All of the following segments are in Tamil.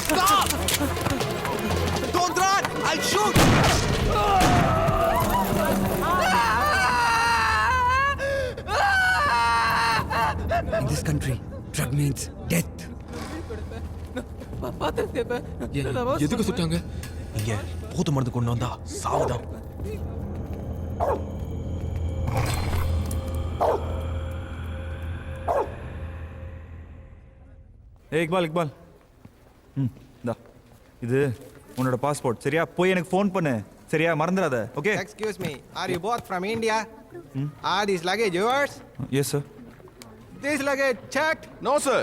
Stop! Don't run! I'll shoot! In this country, drug means death. எதுக்கு சுட்டாங்க? இங்க போது மருந்து கொண்டு வந்தா சாவுதான். ஏய் இக்பால் இக்பால் இந்தா இது உன்னோட பாஸ்போர்ட் சரியா? போய் எனக்கு ஃபோன் பண்ணு சரியா? மறந்துடாத. Okay? Excuse me, are you both from India? Are these luggage yours? Yes sir. This luggage checked? No, sir.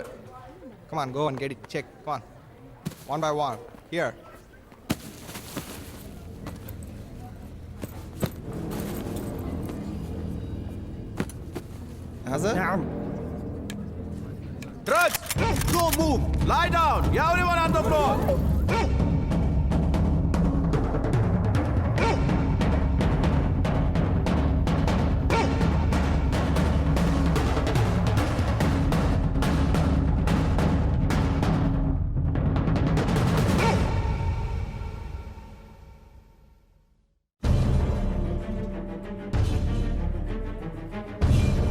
Come on, go and get it checked. Come on. One by one. Here. Hazard? Drugs! Don't move! Lie down! Everyone on the floor!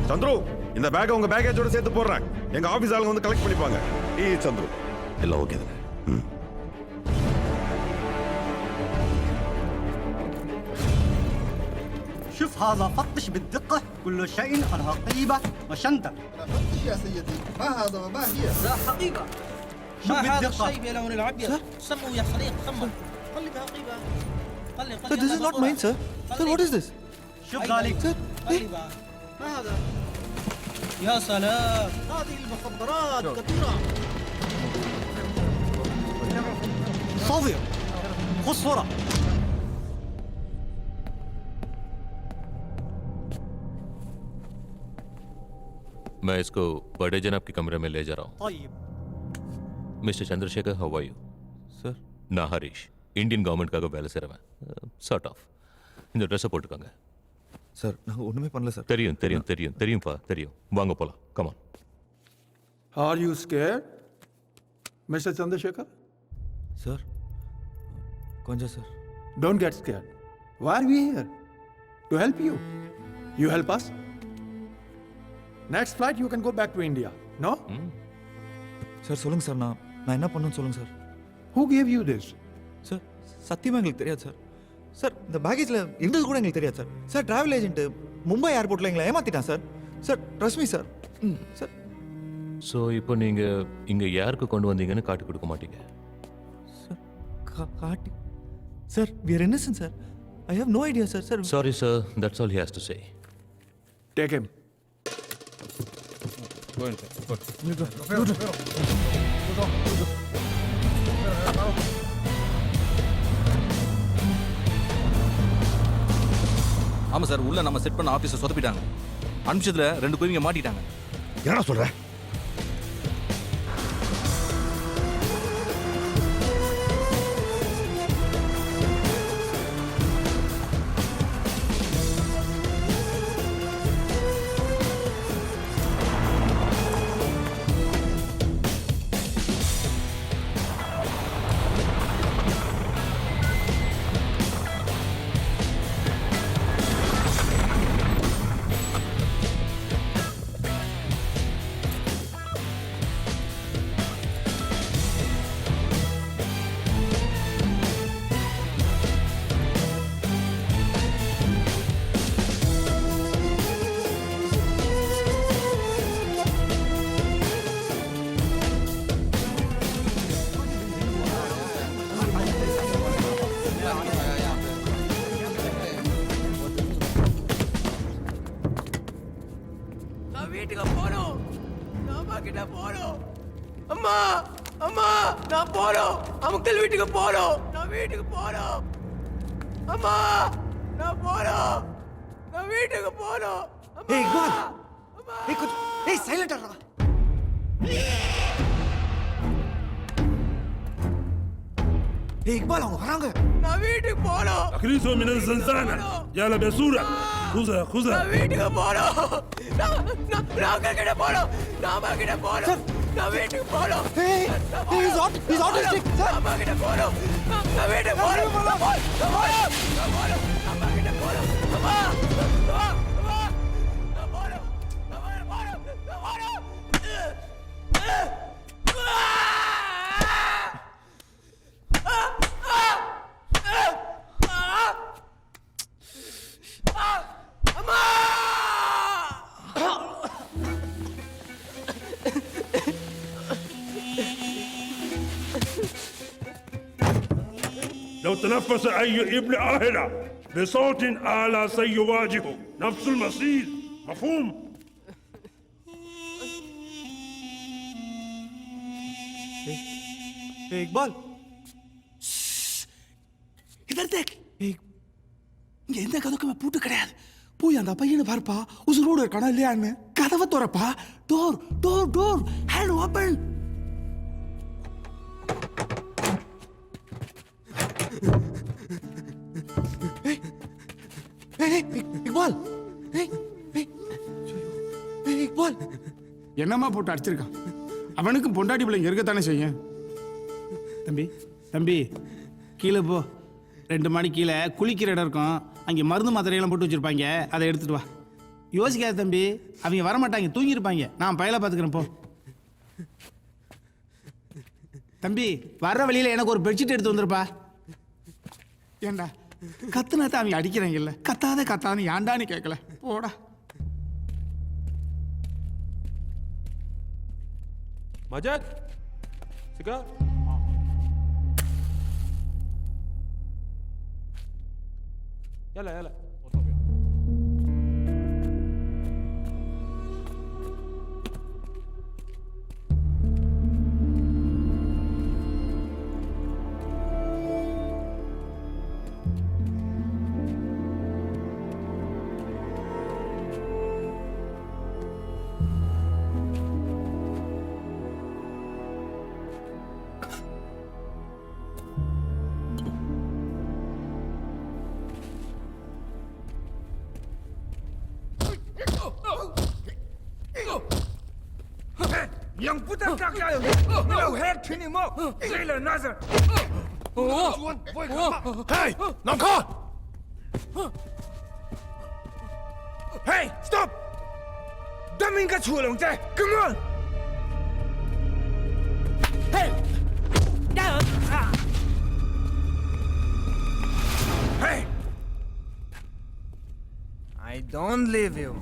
Chandru, இந்த பேக்கை உங்க பேக்கேஜோட சேர்த்து போடுறேன். எங்க ஆபீஸ் ஆளுங்க வந்து கலெக்ட் பண்ணிப்பாங்க. சந்துரு எல்லாம் ஓகே தானே? شوف هذا فتش بالدقة كل شيء أنها طيبة وشنطة. فتش يا سيدي، ما هذا وما هي؟ لا حقيقة شوف ما هذا بالدقة. الشيء بلون الأبيض سموا يا صديق خمر قلبها قيبة قلب Sir, this is not mine, sir. Sir, what is this? شوف ذلك. قلبها ما هذا يا سلام هذه المخدرات كثيرة صافية خذ صورة. मैं इसको बड़े जनाब के कमरे में ले जा रहा हूँ. طيب. Mister Chandrashekhar, how are you? Sir நான் ஹரிஷ், இந்தியன் கவர்மெண்ட்காக வேலை செய்கிறவன். சார்ட் ஆஃப் இந்த ட்ரெஸ்ஸை போட்டுக்கோங்க. சார் நான் ஒன்றுமே பண்ணல சார். தெரியும் தெரியும் தெரியும் தெரியும்ப்பா தெரியும். வாங்க போகலாம். Come on. Are you scared, Mr. Chandrasekhar? Sir கொஞ்சம் sir. Don't get scared. Why are we here? To help you. You help us. Next flight you can go back to India. No? Sir சொல்லுங்க சார். நான் என்ன பண்ணணும்னு சொல்லுங்க sir. Who gave you this? Sir சத்தியமாக எங்களுக்கு தெரியாது சார். சார் இந்த பேக்கேஜில் இருந்தது கூட எங்களுக்கு தெரியாது sir. Sir travel agent Mumbai ஏர்போர்ட்டில் எங்களை ஏமாத்திட்டான் sir. Sir trust me sir. Sir so இப்போ நீங்கள் இங்கே யாருக்கு கொண்டு வந்தீங்கன்னு காட்டி கொடுக்க மாட்டீங்க? சார் காட்டி sir we are innocent sir. I have no idea sir. Sir sorry sir, that's all he has to say. Take him. ஆமா சார், உள்ள நம்ம செட் பண்ண ஆபீஸை சொதப்பிட்டாங்க. அனுப்பிச்சதுல 2 குயிங்க மாட்டிட்டாங்க. என்னடா சொல்ற? வீட்டுக்கு போறோம். அம்மா கிட்ட போறோம். அம்மா அம்மா நான் போறோம். அங்கிள் வீட்டுக்கு போறோம். நான் வீட்டுக்கு போறோம். அம்மா நான் போறோம். நான் வீட்டுக்கு போறோம். ஏய் இக்பால், ஏய் கொஞ்சம் ஏய் சைலண்ட் ஆறா. டேய் இக்பால் அவங்க வராங்க. நான் வீட்டுக்கு போகணும். أخلصوا من الزنزانة يلا بسرعة خذها خذها நான் வீட்டுக்கு போகணும். நான் அக்கா கிட்ட போகணும். நான் அம்மா கிட்ட போகணும். நான் வீட்டுக்கு போகணும். Hey, he's autistic, sir. அம்மா கிட்ட போகணும். நான் வீட்டுக்கு போகணும். நான் போகணும். அம்மா கிட்ட போகணும். அம்மா அம்மா அம்மா நான் போகணும். நான் போகணும். நான் போகணும். لو تنفس أي ابن آهلة بصوت أعلى سيواجهه نفس المصير مفهوم؟ டேய் இக்பால். இதர் தேக் இங்க எந்த கதவுக்குமே பூட்டு கிடையாது. போய் அந்த பையனை பார்ப்பா, உசுரோடு இருக்கானா இல்லையான்னு. கதவை திறப்பா. Door door door hand open. Iqbal. Iqbal. என்னம்மா போட்டு அடிச்சிருக்கான்? அவனுக்கும் பொண்டாட்டி பிள்ளைங்க இருக்கத்தானே செய்யும். தம்பி தம்பி கீழே போ. 2 மாடி கீழே குளிக்கிற இடம் இருக்கும். அங்கே மருந்து மாத்திரையெல்லாம் போட்டு வச்சுருப்பாங்க. அதை எடுத்துட்டு வா. யோசிக்காத தம்பி, அவங்க வரமாட்டாங்க, தூங்கியிருப்பாங்க. நான் பயலை பார்த்துக்கிறேன் போ. தம்பி வர்ற வழியில் எனக்கு ஒரு பெட்ஷீட் எடுத்து வந்துருப்பா. ஏண்டா கத்துனாத்தான் அவங்க அடிக்கிறாங்கல்ல, கத்தாத கத்தான்னு ஏண்டான்னு கேட்கல. போடா. مجد سيجار يلا يلا Yang putar kakak Milau her kini mo Zila nazar هاي نامكار Hey stop Dam inga chulong zai Come on Hey Hey I don't leave you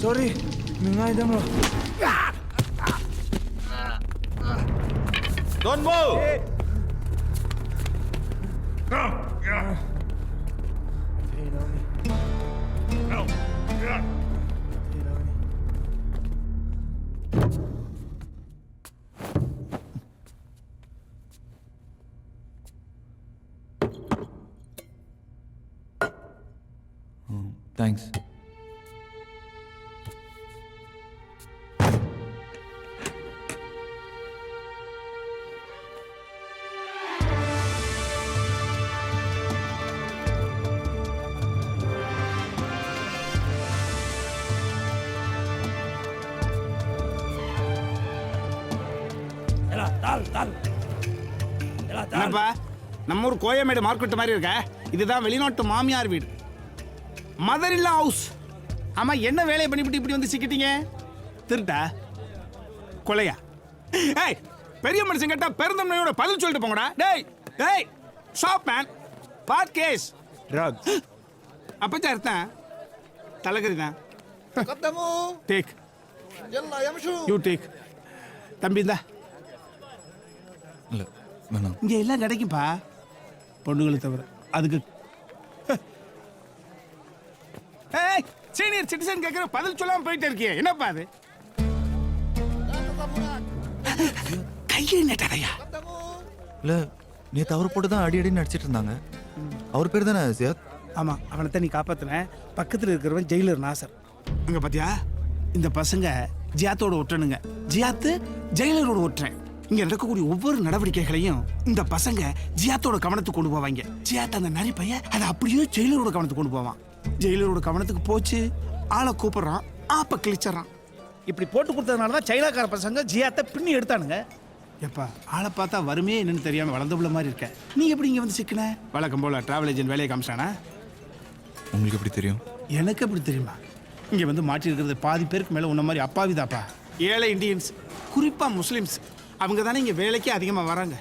Sorry, mingai dam lo. Don't move. Thanks. يلا என்னப்பா நம்ம ஊர் கோயமேடு மார்க்கெட் மாதிரி இருக்க இதுதான் வெளிநாட்டு மாமியார் வீடு மதர் இல்ல ஹவுஸ் ஆமா என்ன வேலையை பண்ணிவிட்டு இப்படி வந்து சிக்கிட்டீங்க திருட்டா கொலையா ஏய் பெரிய மனுஷன் கேட்டா பெருந்தன்மையோட பதில் சொல்லிட்டு போங்கடா டேய் டேய் shop man what case drugs அப்பச்சா இருந்தேன் தலைகறி தான் டேக் யூ டேக் தம்பி இந்தா இல்லை வேணாம். இங்க எல்லாம் கிடைக்கும்பா பொண்ணுகளை தவிர அதுக்கு ஏய் சீனியர் சிட்டிசன் கேட்குற பதில் சொல்லாம போயிட்டே இருக்கியே என்னப்பா அது கையை நட்டாதையா இல்லை நேற்று அவர் போட்டு தான் அடி அடின்னு அடிச்சிட்டு இருந்தாங்க. அவர் பேர் தானே ஜியாத்? ஆமா அவனை நீ காப்பாத்தின பக்கத்துல இருக்கிறவன் ஜெயிலர் நாசர் அங்க பாத்தியா இந்த பசங்க ஜியாத்தோட ஒட்டணுங்க ஜியாத்து ஜெயிலரோட ஒட்டுறேன் இங்க நடக்கக்கூடிய ஒவ்வொரு நடவடிக்கைகளையும் இந்த பசங்க ஜியாத்தோட கவனத்துக்கு கொண்டு போவாங்க ஜியாத் அந்த நரி பையன் அதை அப்படியே ஜெயிலரோட கவனத்துக்கு கொண்டு போவான் ஜெயிலரோட கவனத்துக்கு போச்சு ஆளை கூப்பிடுறான் ஆப்ப கிழிச்சிடறான் இப்படி போட்டு கொடுத்ததுனால தான் சைனாக்கார பசங்க ஜியாத்தை பின்னி எடுத்தானுங்க எப்பா ஆளை பார்த்தா வறுமையே என்னன்னு தெரியாம வளர்ந்தபுள்ள மாதிரி இருக்க நீ எப்படி இங்க வந்து சிக்கின வழக்கம் போல டிராவல் ஏஜென்ட் வேலையை காமிச்சானா உங்களுக்கு எப்படி தெரியும்? எனக்கு எப்படி தெரியுமா இங்க வந்து மாட்டி இருக்கிறது பாதி பேருக்கு மேல உன்ன மாதிரி அப்பாவிதாப்பா ஏழை இந்தியன்ஸ் குறிப்பா முஸ்லிம்ஸ் அவங்க தானே இங்க வேலைக்கே அதிகமா வராங்க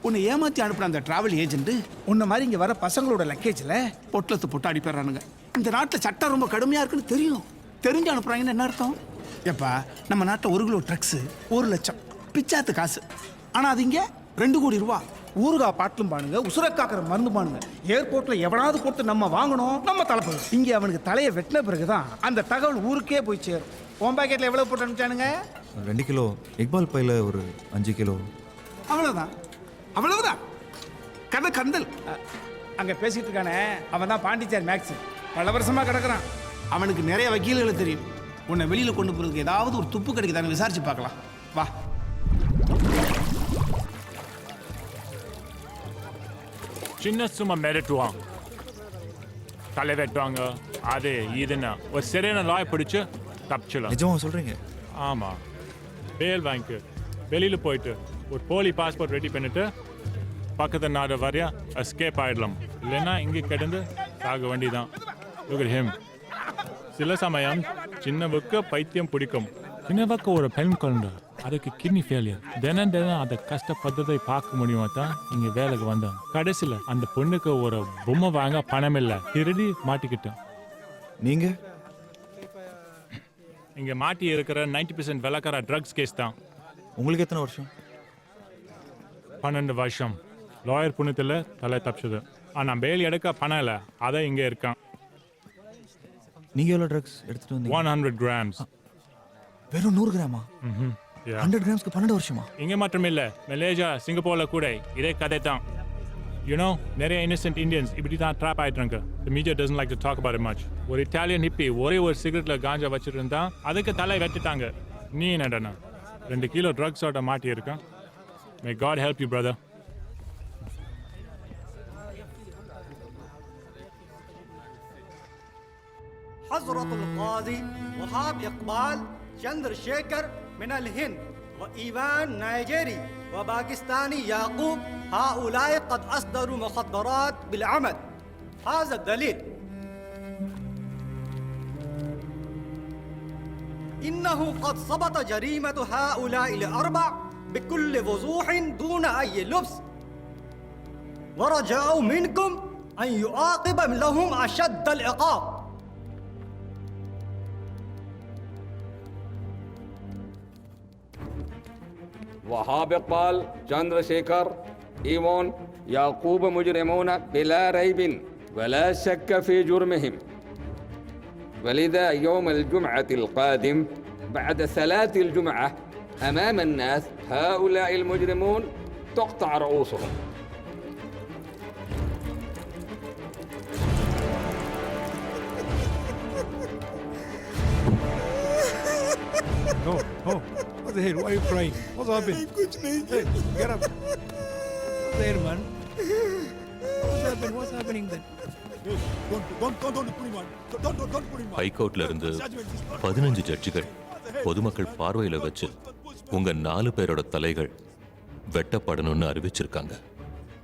உன்னை ஏமாத்தி அனுப்புற அந்த டிராவல் ஏஜென்ட் உன்ன மாதிரி இங்க வர பசங்களோட லக்கேஜ்ல பொட்டலத்தை போட்டு அடிப்படுறானுங்க இந்த நாட்டுல சட்டம் ரொம்ப கடுமையா இருக்குன்னு தெரியும் தெரிஞ்சு அனுப்புறாங்கன்னு என்ன அர்த்தம் எப்பா நம்ம நாட்டில் 1 கிலோ ட்ரக்ஸ் 1 லட்சம் பிச்சாத்து காசு ஆனா அது இங்க 2 கோடி ரூபா ஊறுகாய் பாட்டிலும் பானுங்க உசுரக்காக்கிற மருந்து பானுங்க ஏர்போர்ட்ல எவனாவது கொடுத்து நம்ம வாங்கணும் நம்ம தலைப்பு இங்க அவனுக்கு தலையை வெட்டின பிறகுதான் அந்த தகவல் ஊருக்கே போய் சேரும் உன் பாக்கெட்ல எவ்வளவு போட்டு அனுப்பிச்சானுங்க 2 கிலோ இக்பால் பையில ஒரு 5 கிலோ அவ்வளவுதான் அவ்வளவுதான் கதை கந்தல் அங்க பேசிட்டு இருக்கானே அவன் தான் பாண்டிச்சேரி மேக்ஸ் பல வருஷமா கிடக்குறான் அவனுக்கு நிறைய வக்கீல்களை தெரியும் உன்னை வெளியில கொண்டு போறதுக்கு ஏதாவது ஒரு துப்பு கிடைக்குதான்னு விசாரிச்சு பார்க்கலாம் வா சின்ன சும்மா மிரட்டுவான் தலை வெட்டுவாங்க அது இதுன்னு ஒரு சரியான லாய் பிடிச்சு தப்பிச்சிடலாம் நிஜமா சொல்றீங்க? ஆமாம் பேல் வாங்கிட்டு வெளியில் போயிட்டு ஒரு போலி பாஸ்போர்ட் ரெடி பண்ணிட்டு பக்கத்து நாடு வரையா எஸ்கேப் ஆகிடலாம் இல்லைன்னா இங்கே கிடந்து சாக வேண்டிதான் ஹிம் சில சமயம் சின்னவுக்கு பைத்தியம் பிடிக்கும் சின்னவுக்கு ஒரு பெண் குழந்தை அதுக்கு கிட்னி ஃபெயிலியர் தினம் அதை கஷ்டப்பட்டதை பார்க்க முடியுமா தான் இங்கே வேலைக்கு வந்தோம் கடைசியில் அந்த பொண்ணுக்கு ஒரு பொம்மை வாங்க பணம் இல்லை திருடி மாட்டிக்கிட்டோம் நீங்க இங்கே மாட்டி இருக்கிற 90% விளக்கிற ட்ரக்ஸ் கேஸ் தான் உங்களுக்கு எத்தனை வருஷம்? 12 வருஷம் லாயர் புண்ணியத்தில் தலை தப்பிச்சது ஆனால் பேல் எடுக்க பணம் இல்லை அதை இங்கே இருக்கான் நீங்க எவ்வளோ ட்ரக்ஸ் எடுத்துட்டு வந்தீங்க? 100 grams வெறும் 100 கிராமா? 100 கிராம்ஸ்க்கு 12 வருஷமா? இங்கே மட்டும் இல்லை மலேசியா சிங்கப்பூரில் கூட இதே கதை தான் யூனோ நிறைய இன்னசென்ட் இந்தியன்ஸ் இப்படி தான் ட்ராப் ஆகிட்டாங்க The media doesn't like to talk about it much ஒரு இட்டாலியன் ஹிப்பி ஒரே ஒரு சிகரெட்டில் காஞ்சா வச்சுட்டு இருந்தா அதுக்கு தலை வெட்டிட்டாங்க நீ என்னடனா 2 கிலோ ட்ரக்ஸோட மாட்டி இருக்கான் May God help you brother حضرة القاضي وهاب إقبال چندر شیکر من الهند وإيوان نيجيري وباكستاني يعقوب هؤلاء قد أصدروا مخدرات بالعمد هذا الدليل إنه قد ثبت جريمة هؤلاء الأربع بكل وضوح دون أي لبس ورجاء منكم أن يعاقب لهم أشد العقاب وهاب إقبال چندرشیکر إيوان يعقوب مجرمون بلا ريب ولا شك في جرمهم ولذا يوم الجمعة القادم بعد صلاة الجمعة أمام الناس هؤلاء المجرمون تقطع رؤوسهم What's the head? Why are you crying? What's happened? Hey, get up. What's the head, man? What's happened? What's happening then? ஹைகோர்ட்ல இருந்து 15 ஜட்ஜிகள் பொதுமக்கள் பார்வையில வச்சு உங்க 4 பேரோட தலைகள் வெட்டப்படணும்னு அறிவிச்சிருக்காங்க.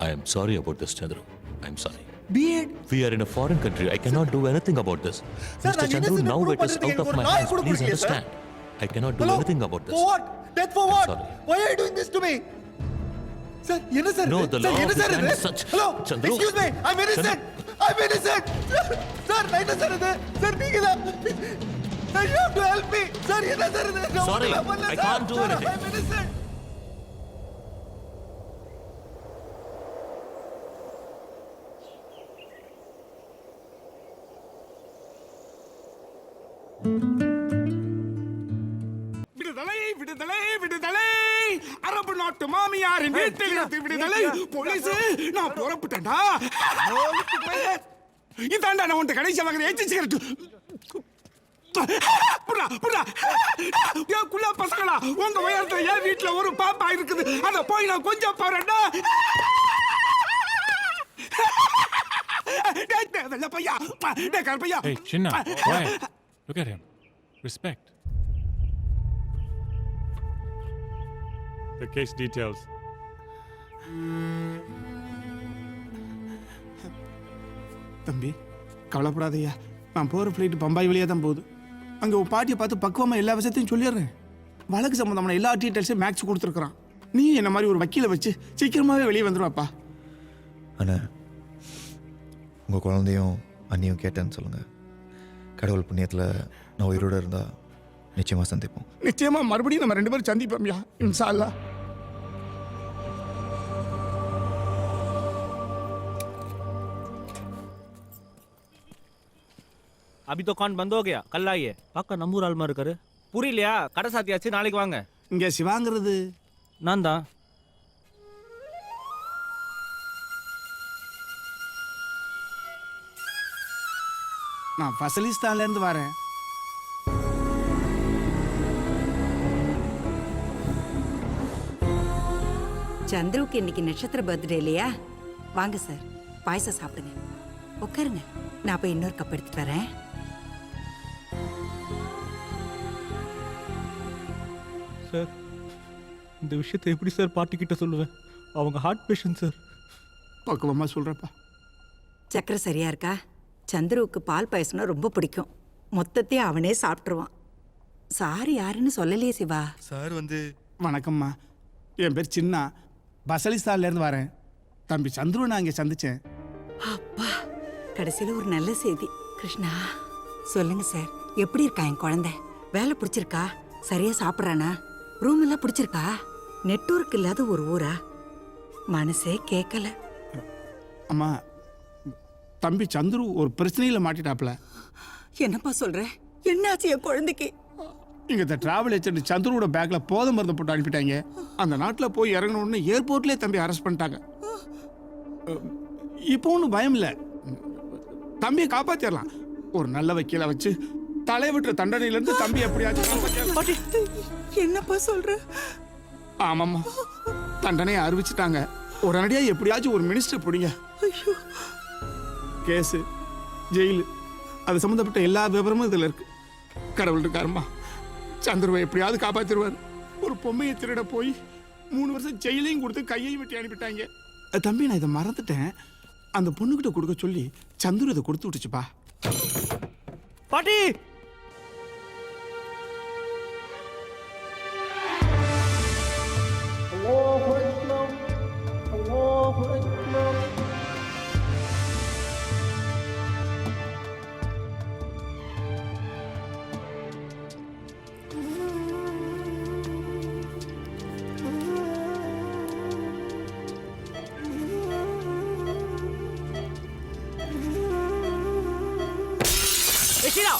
I am sorry about this Chandru. I am sorry. பிஎட் We are in a foreign country. I cannot do anything about this. Sir, Mr. நான் Chandru, innocent now prove it is out பண்றதுக்கு of எனக்கு my ஒரு நாள் hands. கூட Please கொடுக்கலையே, sir. understand. I cannot do Hello? anything about this. For what? Death for what? sorry. Why are you doing this to me? Sir, என்ன சார் No, இது? the Sir, law என்ன of சார் the இது? land is such. Hello? Chandru. Excuse me. I'm innocent. I'm innocent. Sir, நான் என்ன சார் இது? Sir, நீங்க தான். Sir, you have to help me. Sir, என்ன சார் இது? நான் Sorry, ஒண்ணுமே பண்ணல, I sir. can't do Sir, anything. I'm innocent. விடுதலை விடுதலை விடுதலை அரபு நாட்டு மாமியாரின் வீட்டிலிருந்து விடுதலை போலீஸ் நான் புறப்பட்டேன்டா இதாண்டா நான் உன்ட்ட கடைசி வாங்குற எச்சி சிகரெட் புடா புடா ஏன் குள்ள பசங்களா உங்க உயரத்துல என் வீட்டுல ஒரு பாப்பா இருக்குது அத போய் நான் கொஞ்சம் பாருடா வெள்ள பையா Karuppaiya Hey, Chinna, quiet. Look at him. Respect. The case details. தம்பி கவலைப்படாதய்யா நான் போகிற ஃப்ளைட்டு பம்பாய் வழியாக தான் போகுது அங்கே உன் பாட்டியை பார்த்து பக்குவமாக எல்லா விஷயத்தையும் சொல்லிடுறேன் வழக்கு சம்மந்தமான எல்லா டீட்டெயில்ஸையும் மேக்ஸ் கொடுத்துருக்குறான் நீ என்ன மாதிரி ஒரு வக்கீலை வச்சு சீக்கிரமாகவே வெளியே வந்துடுவாப்பா அண்ணா உங்கள் குழந்தையும் அண்ணியும் கேட்டேன்னு சொல்லுங்கள் கடவுள் புண்ணியத்தில் நான் உயிரோடு இருந்தால் நிச்சயமாக சந்திப்போம் நிச்சயமா மறுபடியும் நம்ம ரெண்டு பேரும் சந்திப்போம்யா இன்ஷா அல்லாஹ் अभी तो दुकान बंद हो गया कल आइए பார்க்க நம்ம ஊர் ஆள்மா இருக்காரு புரியலையா கடை சாத்தியாச்சு நாளைக்கு வாங்க இங்கே சிவாங்கிறது நான் தான் நான் ஃபசலிஸ்தான்லேருந்து வரேன் சந்துருவுக்கு இன்னைக்கு நட்சத்திர பர்த்டே இல்லையா வாங்க சார் பாயசம் சாப்பிடுங்க உட்காருங்க நான் போய் இன்னொரு கப் எடுத்துட்டு வரேன் சார் இந்த விஷயத்தை எப்படி சார் பாட்டி கிட்ட சொல்லுவேன் அவங்க ஹார்ட் பேஷண்ட் சார் பக்குவமாக சொல்கிறப்பா சக்கரை சரியா இருக்கா சந்துருவுக்கு பால் பாயசம்னா ரொம்ப பிடிக்கும் மொத்தத்தையும் அவனே சாப்பிட்ருவான் சார் யாருன்னு சொல்லலையே சிவா சார் வந்து வணக்கம்மா என் பேர் சின்னா பசலிஸ்தான்லேருந்து வரேன் தம்பி சந்துருவை நான் இங்கே சந்தித்தேன் அப்பா கடைசியில் ஒரு நல்ல செய்தி கிருஷ்ணா சொல்லுங்க சார் எப்படி இருக்கா என் குழந்தை வேலை பிடிச்சிருக்கா சரியா சாப்பிட்றானா ரூம் எல்லாம் பிடிச்சிருக்கா நெட்வொர்க் இல்லாத ஒரு ஊரா மனசே கேட்கல அம்மா தம்பி சந்துரு ஒரு பிரச்சனையில் மாட்டிட்டாப்ல என்னப்பா சொல்ற என்னாச்சு என் குழந்தைக்கு இங்கே இந்த டிராவல் ஏஜென்ட் சந்துருவோட பேக்கில் போதை மருந்து போட்டு அனுப்பிட்டாங்க அந்த நாட்டில் போய் இறங்கணுன்னு ஏர்போர்ட்லேயே தம்பி அரெஸ்ட் பண்ணிட்டாங்க இப்போ ஒன்றும் பயம் இல்லை தம்பியை காப்பாற்றிடலாம் ஒரு நல்ல வக்கீலை வச்சு தலைவிட்டுற தண்டனையிலேருந்து தம்பி எப்படியாச்சும் காப்பாற்றிடலாம். என்னப்பா சொல்ற ஆமாம்மா தண்டனையை அறிவிச்சிட்டாங்க உடனடியாக எப்படியாச்சும் ஒரு மினிஸ்டர் பிடிங்க கேஸு ஜெயிலு அது சம்மந்தப்பட்ட எல்லா விவரமும் இதில் இருக்கு கடவுள் இருக்காருமா சந்திரவை எப்படியாவது காப்பாற்றிடுவார் ஒரு பொம்மையை திருட போய் 3 வருஷம் ஜெயிலையும் கொடுத்து கையையும் வெட்டி அனுப்பிட்டாங்க தம்பி நான் இதை மறந்துட்டேன் அந்த பொண்ணுக்கிட்ட கொடுக்க சொல்லி சந்துரு இதை கொடுத்து விட்டுச்சுப்பா பாட்டி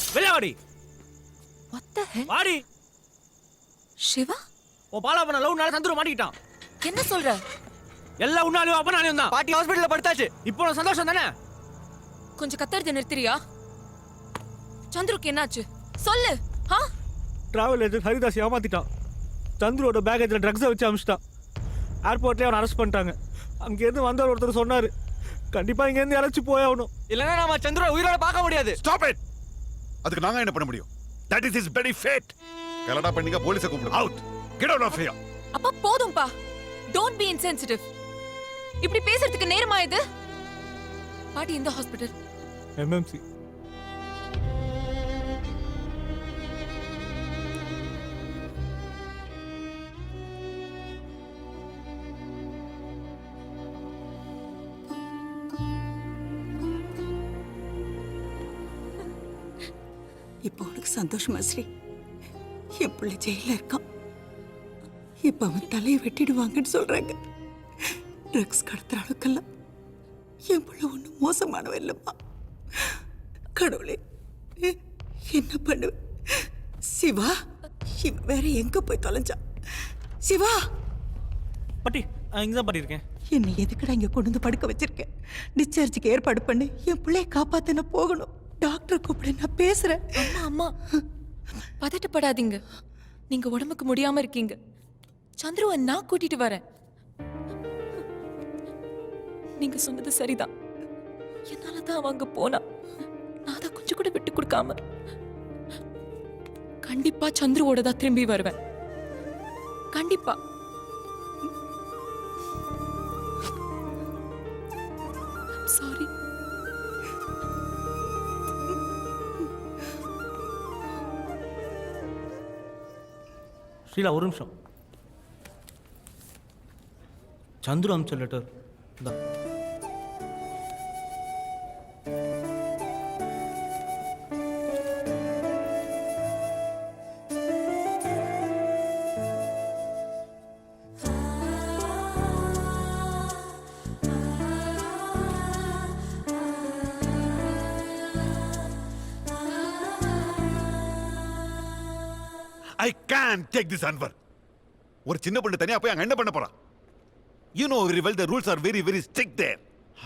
வெளியே வாடி What the hell? வாடி சிவா உன் பாலாப்பன லவ்னால சந்துரு மாட்டிக்கிட்டான் என்ன சொல்ற எல்லாம் உன்னாலையும் அப்பனாலையும் தான் பாட்டி ஹாஸ்பிட்டல்ல படுத்தாச்சு இப்போ உனக்கு சந்தோஷம் தானே கொஞ்சம் கத்தறத நிறுத்துறியா சந்துருக்கு என்னாச்சு சொல்லு ஹா டிராவல் ஏஜென்ட் ஹரிதாஸ் ஏமாத்திட்டான் சந்துரோட பேக்கேஜில் ட்ரக்ஸை வச்சு அமிச்சிட்டான் ஏர்போர்ட்லேயே அவனை அரெஸ்ட் பண்ணிட்டாங்க அங்கேருந்து வந்தவர் ஒருத்தர் சொன்னார் கண்டிப்பாக இங்கேருந்து அழைச்சி போயாகணும் இல்லைன்னா நம்ம சந்துரை உயிரோட பார்க்க முடியாது ஸ்டாப் இட் அதுக்கு நாங்க என்ன பண்ண முடியும் that is is very fat கலடா பண்ணீங்க போலீஸை கூப்பிடு out get out of here அப்பா போதும்பா டோன்ட் பி இன்சென்சிட்டிவ். இப்படி பேசுறதுக்கு நேரமா இது? பாட்டி இந்த ஹாஸ்பிடல் எம்எம்சி. இப்போ உனக்கு சந்தோஷமா ஸ்ரீ? என் பிள்ளை ஜெயில இருக்கான். இப்ப அவன் தலையை வெட்டிடுவாங்கன்னு சொல்றாங்க. ட்ரக்ஸ் கடத்துற அளவுக்கெல்லாம் என் பிள்ளை ஒன்றும் மோசமானவ இல்லைம்மா. கடவுளே, என்ன பண்ணுவேன்? சிவா, இவன் வேற எங்க போய் தொலைஞ்சா? சிவா பாட்டி இங்கே தான் பாட்டி இருக்கேன். என்னை எதுக்குடா இங்க கொண்டு வந்து படுக்க வச்சிருக்கேன்? டிஸ்சார்ஜுக்கு ஏற்பாடு பண்ணு. என் பிள்ளைய காப்பாத்த நான் போகணும். டாக்டர் கூப்பிட நான் பேசுறேன். அம்மா அம்மா பதட்டப்படாதீங்க. நீங்க உடம்புக்கு முடியாம இருக்கீங்க. சந்துருவை நான் கூட்டிட்டு வரேன். நீங்க சொன்னது சரிதான். என்னாலதான் அவங்க போனா. நான் அதை கொஞ்சம் கூட விட்டு கொடுக்காம கண்டிப்பா சந்துருவோட தான் திரும்பி வருவேன். கண்டிப்பா. சாரி. ஸ்ரீலா ஒரு நிமிஷம். சந்துரு அமிச்ச லெட்டர் தான். I can't take this, Anwar. ஒரு சின்ன பொண்ணு தனியா போய் அங்க என்ன பண்ண போறா? You know very well the rules are very very strict there.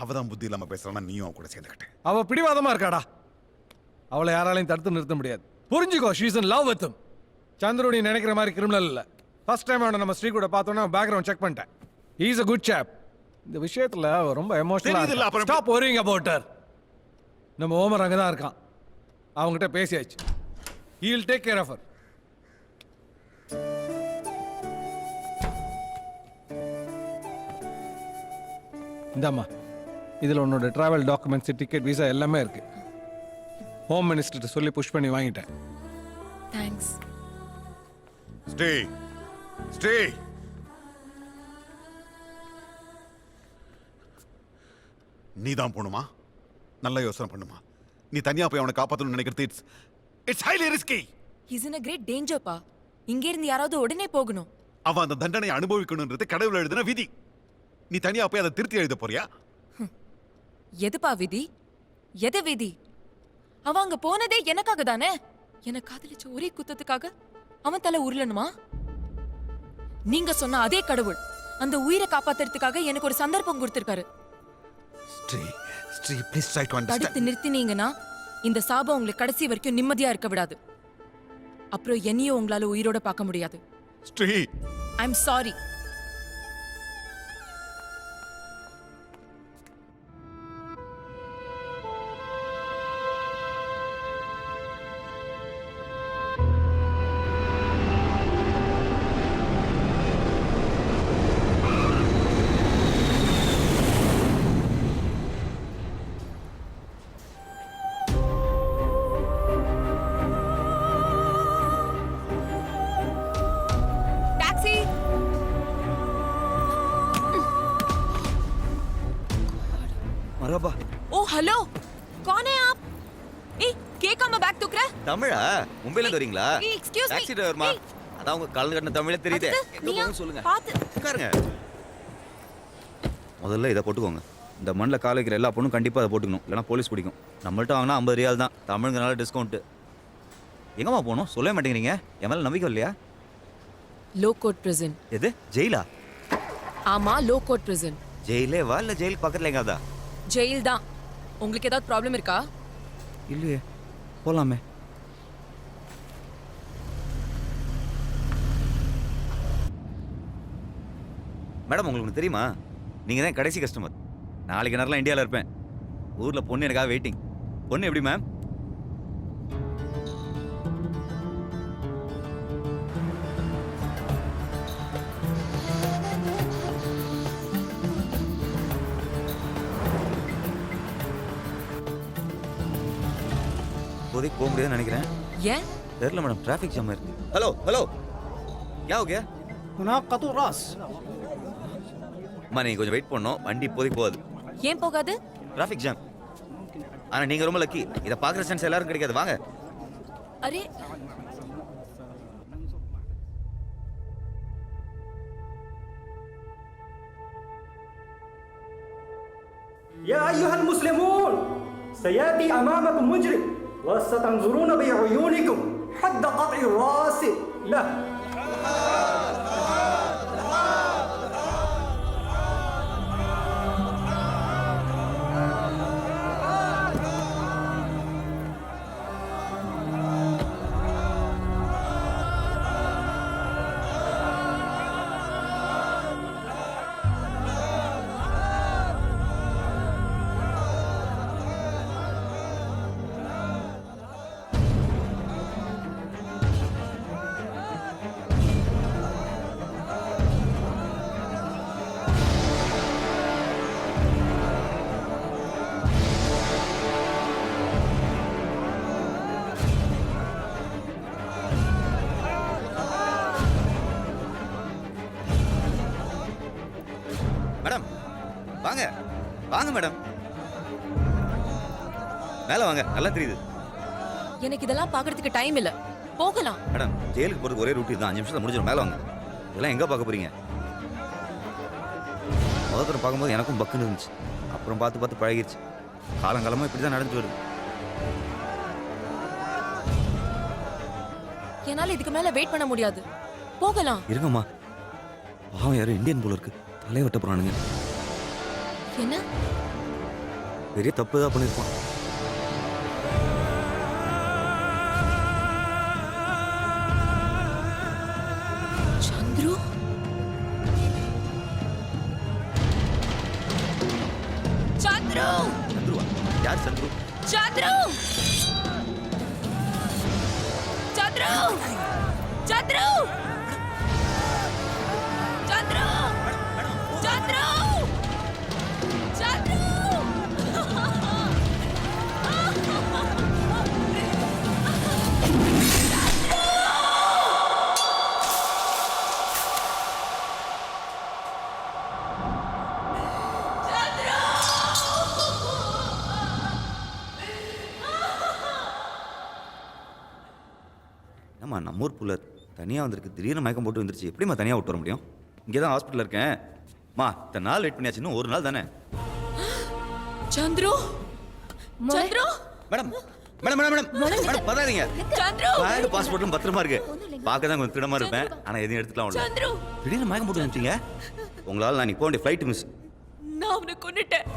அவதான் புத்தி இல்லாம பேசுறானா, நீயும் அவ கூட சேர்ந்துக்கிட்ட. அவ பிடிவாதமா இருக்காடா. அவளை யாராலையும் தடுத்து நிறுத்த முடியாது. புரிஞ்சுக்கோ, she is in love with him. Chandru நீ நினைக்கிற மாதிரி கிரிமினல் இல்ல. ஃபர்ஸ்ட் டைம் அவனை நம்ம ஸ்ரீ கூட பார்த்தோன்னா பேக்ரவுண்ட் செக் பண்ணிட்டேன். he is a good chap. இந்த விஷயத்துல அவ ரொம்ப எமோஷனலா இருக்கா. Stop worrying about her. நம்ம ஓமர் அங்க தான் இருக்கான். அவங்ககிட்ட பேசியாச்சு. he will take care of her. இந்தாம்மா, இதில் உன்னோட ட்ராவல் டாக்குமெண்ட்ஸ், டிக்கெட், விசா எல்லாமே இருக்கு. ஹோம் மினிஸ்டர்கிட்ட சொல்லி புஷ் பண்ணி வாங்கிட்டேன். தேங்க்ஸ். Stay. Stay. நீ தான் போணுமா? நல்ல யோசனை பண்ணுமா. நீ தனியா போய் அவனை காப்பாற்றணும்னு நினைக்கிறது it's highly risky. He's in a great danger பா. இங்க இருந்து யாராவது உடனே போகணும். அவன் அந்த தண்டனை அனுபவிக்கணும்ன்றது கடவுள் எழுதின விதி. நீ தனியா போய் அதை திருத்தி எழுத போறியா? எதுப்பா விதி? எது விதி? அவன் அங்க போனதே எனக்காக தானே. என்ன காதலிச்ச ஒரே குத்தத்துக்காக அவன் தலை உருளணுமா? நீங்க சொன்ன அதே கடவுள் அந்த உயிரை காப்பாத்துறதுக்காக எனக்கு ஒரு சந்தர்ப்பம் கொடுத்திருக்காரு. Sri please try to understand. தடுத்து நிறுத்தினீங்கன்னா இந்த சாபம் உங்களை கடைசி வரைக்கும் நிம்மதியா இருக்க விடாது. அப்புறம் என்னையும் உங்களால உயிரோட பார்க்க முடியாது. Sri, I am sorry. மரபா. ஓ ஹலோ, कौन है आप? ஏய், கேக்காம பேக் தூக்குற? தமிழா? மும்பைல இருந்து வரீங்களா? ஏய், எக்ஸ்கியூஸ் மீ. டாக்ஸி டிரைவர்மா. அதான் உங்க கலந்து கட்டின தமிழே தெரியுதே. எங்க போகணும் சொல்லுங்க. பாத்து உட்காருங்க. முதல்ல இதை போட்டுக்கோங்க. இந்த மண்ணில் கால் வைக்கிற எல்லா பொண்ணும் கண்டிப்பாக அதை போட்டுக்கணும், இல்லைனா போலீஸ் பிடிக்கும். நம்மள்ட்ட வாங்கினா 50 ரியால் தான், தமிழுங்கனால டிஸ்கவுண்ட்டு. எங்கம்மா போகணும் சொல்லவே மாட்டேங்கிறீங்க? என் மேலே நம்பிக்கை இல்லையா? Low court prison. எது ஜெயிலா? ஆமா, லோ கோர்ட் பிரிசன். ஜெயிலே வா இல்லை ஜெயிலுக்கு பக்கத்தில் எங்காதா? ஜெயில் தான். உங்களுக்கு ஏதாவது ப்ராப்ளம் இருக்கா? இல்லையே, போகலாமே. மேடம், உங்களுக்கு தெரியுமா, நீங்கள் தான் கடைசி கஸ்டமர். நாளைக்கு நேரம்லாம் இந்தியாவில் இருப்பேன். ஊரில் பொண்ணு எனக்காக வெயிட்டிங். பொண்ணு எப்படி மேம்? இப்போதைக்கு போக முடியாதுன்னு நினைக்கிறேன். ஏன்? தெரியல மேடம், டிராஃபிக் ஜாம் இருக்கு. ஹலோ ஹலோ क्या हो गया? هناك قطع راس. அம்மா நீங்கள் கொஞ்சம் வெயிட் பண்ணணும், வண்டி இப்போதைக்கு போகாது. ஏன் போகாது? Traffic jam. ஆனால் நீங்கள் ரொம்ப லக்கி, இதை பார்க்குற சென்ஸ் எல்லாரும் கிடைக்காது. வாங்க. அரே يا أيها المسلمون سيأتي أمامكم مجرم وستنظرون بعيونكم حد قطع الرأس له. மேடம் வாங்க வாங்க மேடம், மேலே வாங்க, நல்லா தெரியுது. எனக்கு இதெல்லாம் பார்க்கறதுக்கு டைம் இல்ல. போகலாம். மேடம் ஜெயிலுக்கு போகிறதுக்கு ஒரே ரூட் தான், 5 நிமிஷத்தில் முடிஞ்சிடும். மேலே வாங்க. இதெல்லாம் எங்கே பார்க்க போறீங்க? முதல்ல பார்க்கும்போது எனக்கும் பக்குன்னு இருந்துச்சு, அப்புறம் பார்த்து பார்த்து பழகிருச்சு. காலங்காலமாக இப்படி தான் நடந்துட்டு வருது. என்னால இதுக்கு மேல வெயிட் பண்ண முடியாது. போகலாம். இருங்கம்மா, பாவம் யாரும் இந்தியன் போல இருக்கு, தலையை வெட்ட போறானுங்க. என்ன? பெரிய தப்பு தான் பண்ணிருப்பான். சந்துரு சந்துரு சந்துருவா? யார் சந்துரு? சந்துரு சந்துரு சந்துரு சந்துரு சந்துரு சந்துரு ஏம்மா நம்ம ஊர் புள்ள தனியாக வந்திருக்கு, திடீர்னு மயக்கம் போட்டு வந்துருச்சு, எப்படிம்மா தனியாக விட்டு வர முடியும்? இங்கே தான் ஹாஸ்பிட்டலில் இருக்கேன். மா இத்தனை நாள் வெயிட் பண்ணியாச்சு, இன்னும் ஒரு நாள் தானே. Chandru Chandru madam madam madam madam madam பதாதீங்க. சந்துரு பேண்ட் பாஸ்போர்ட்டும் பத்திரமா இருக்கு. பார்க்க தான் கொஞ்சம் திடமா இருப்பேன், ஆனால் எதையும் எடுத்துக்கலாம். சந்துரு திடீர்னு மயக்கம் போட்டு வந்துட்டீங்க. உங்களால் நான் இப்போ வேண்டிய ஃப்ளைட் மிஸ். நான் அவனை கொன்னுட்டேன்.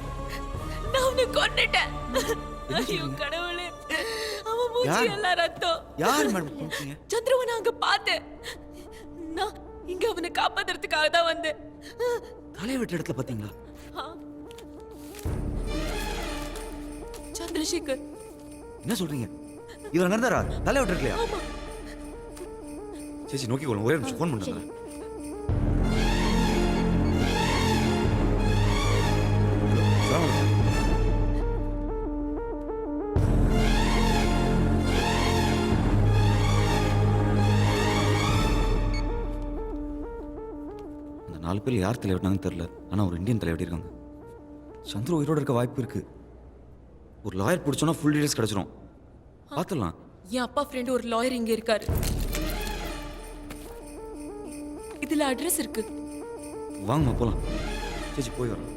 நான் அவனை கொன்னுட்டேன். ஐயோ கடவுளே, அவன் மூஞ்சி எல்லாம் ரத்தம். யார் மேடம் கொன்னீங்க? சந்துருவை நான் அங்க பார்த்தேன். நான் இங்க அவனை காப்பாத்துறதுக்காக தான் வந்தேன். தலையை வெட்ட இடத்துல பார்த்தீங்களா? சந்திரசேகர். என்ன சொல்றீங்க? இவர் நடந்தாரா? தலை விட்டுருக்கலையா? சேச்சி நோக்கி கொள்ளுங்க, ஒரே நிமிஷம் ஃபோன் பண்ணுறேன். அந்த 4 பேர் யார் தலை வெட்டினாங்கன்னு தெரியல, ஆனால் ஒரு இந்தியன் தலை வெட்டியிருக்காங்க. சந்துரு உயிரோட இருக்க வாய்ப்பு இருக்கு. ஒரு லாயர் பிடிச்சோன்னா ஃபுல் டீடைல்ஸ் கிடைச்சிரும். பார்த்துடலாம். என் அப்பா ஃப்ரெண்ட் ஒரு லாயர் இங்க இருக்காரு. இதுல அட்ரஸ் இருக்கு. வாங்கம்மா போலாம். சேச்சி போய் வரோம்.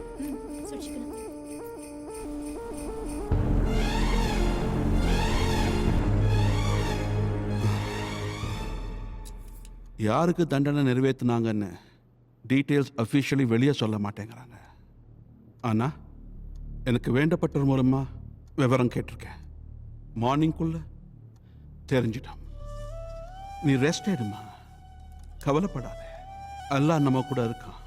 யாருக்கு தண்டனை நிறைவேற்றினாங்கன்னு டீட்டெயில்ஸ் அஃபிஷியலி வெளியே சொல்ல மாட்டேங்கிறாங்க. ஆனால் எனக்கு வேண்டப்பட்டவர் மூலமாக விவரம் கேட்டிருக்கேன். மார்னிங்குள்ள தெரிஞ்சிட்டோம். நீ ரெஸ்ட் எடுமா, கவலைப்படாத, அல்லாஹ் நம்ம கூட இருக்கான்.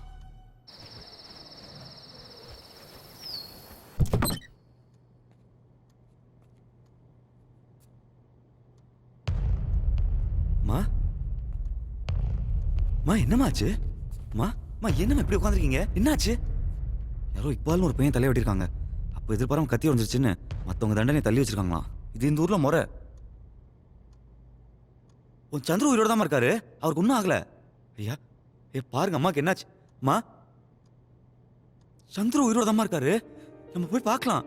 மா மா என்னமாச்சு? மா என்னம்மா இப்படி உட்காந்துருக்கீங்க? என்னாச்சு? யாரோ இப்பால்னு ஒரு பையன் தலையை வெட்டியிருக்காங்க. அப்போ எதிர்பாராம கத்தி வந்துருச்சுன்னு மற்றவங்க தண்டனை தள்ளி வச்சிருக்காங்களா? இது இந்த ஊரில் முறை. உன் சந்துரு உயிரோட தான் இருக்காரு, அவருக்கு ஒன்றும் ஆகல. ஐயா பாருங்க அம்மாக்கு என்னாச்சு? அம்மா, சந்துரு உயிரோட தான் இருக்காரு, நம்ம போய் பார்க்கலாம்.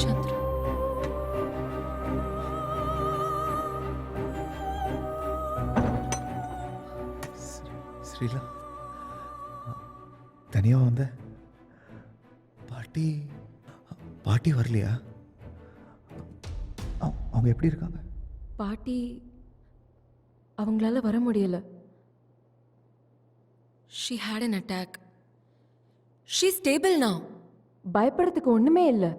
சந்துரு, ஸ்ரீலா, தனியாக வந்த பாட்டி பாட்டி வரலையா? அவங்க எப்படி இருக்காங்க? பாட்டி அவங்களால வர முடியல. She had an attack. She stable now. பயப்படுறதுக்கு ஒண்ணுமே இல்லை.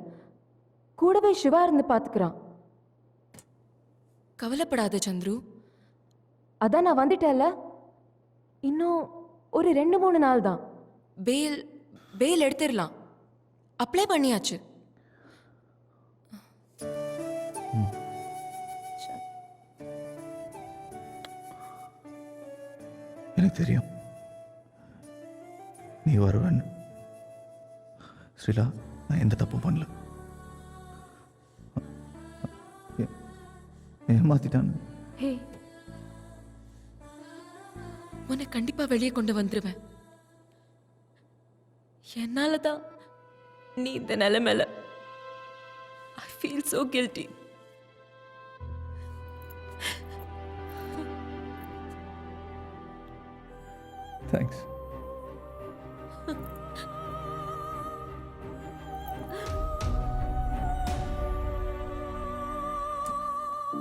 கூடவே சிவா இருந்து பாத்துக்கிறான். கவலைப்படாத சந்துரு. அதான் நான் வந்துட்டேன்ல, இன்னும் ஒரு 2-3 நாள் தான். பேல் எடுத்துடலாம். அப்ளை பண்ணியாச்சு. எனக்கு தெரியும் நீ வருவன்னு. ஸ்ரீலா, நான் எந்த தப்பும் பண்ணல. ஏமாத்திட்டான்னு. ஹே, உன்னை கண்டிப்பா வெளியே கொண்டு வந்துருவேன். என்னால தான் நீ இந்த நிலைமையில. I feel so guilty. Thanks.